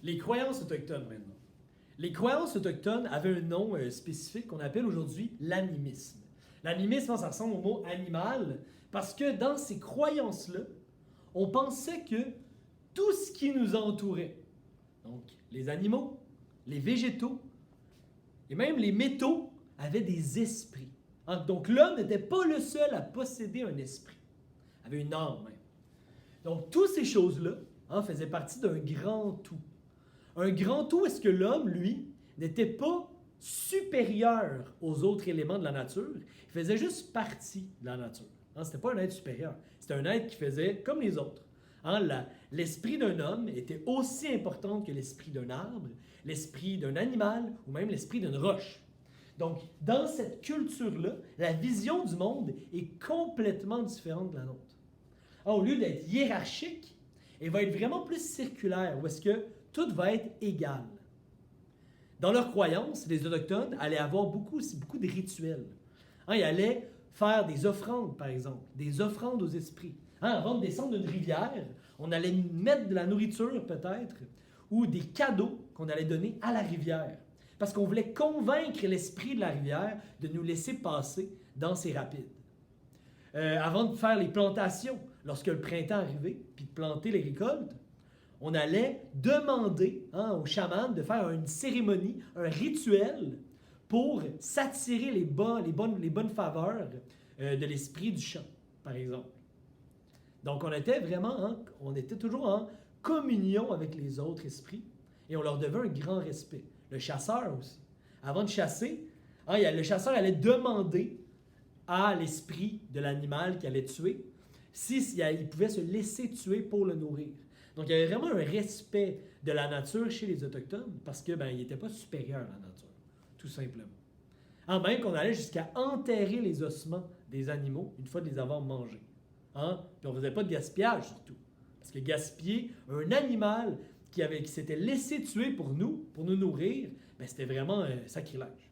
Les croyances autochtones maintenant. Les croyances autochtones avaient un nom spécifique qu'on appelle aujourd'hui l'animisme. L'animisme, ça ressemble au mot animal parce que dans ces croyances-là, on pensait que tout ce qui nous entourait, donc les animaux, les végétaux et même les métaux, avaient des esprits. Donc l'homme n'était pas le seul à posséder un esprit, avait une âme même. Donc toutes ces choses-là faisaient partie d'un grand tout. Un grand tout, est-ce que l'homme, lui, n'était pas supérieur aux autres éléments de la nature, il faisait juste partie de la nature. C'était pas un être supérieur, c'était un être qui faisait comme les autres. L'esprit d'un homme était aussi important que l'esprit d'un arbre, l'esprit d'un animal ou même l'esprit d'une roche. Donc, dans cette culture-là, la vision du monde est complètement différente de la nôtre. Au lieu d'être hiérarchique, elle va être vraiment plus circulaire, où est-ce que tout va être égal. Dans leurs croyances, les Autochtones allaient avoir beaucoup de rituels. Ils allaient faire des offrandes, par exemple, des offrandes aux esprits. Avant de descendre d'une rivière, on allait mettre de la nourriture peut-être ou des cadeaux qu'on allait donner à la rivière. Parce qu'on voulait convaincre l'esprit de la rivière de nous laisser passer dans ces rapides. Avant de faire les plantations, lorsque le printemps arrivait, puis de planter les récoltes, on allait demander aux chamans de faire une cérémonie, un rituel pour s'attirer les bonnes faveurs de l'esprit du champ, par exemple. Donc, on était toujours en communion avec les autres esprits et on leur devait un grand respect. Le chasseur aussi. Avant de chasser, le chasseur allait demander à l'esprit de l'animal qu'il allait tuer s'il pouvait se laisser tuer pour le nourrir. Donc, il y avait vraiment un respect de la nature chez les Autochtones parce qu'il n'était pas supérieur à la nature, tout simplement. Même qu'on allait jusqu'à enterrer les ossements des animaux une fois de les avoir mangés. Puis on ne faisait pas de gaspillage surtout. Parce que gaspiller un animal qui s'était laissé tuer pour nous nourrir, c'était vraiment un sacrilège.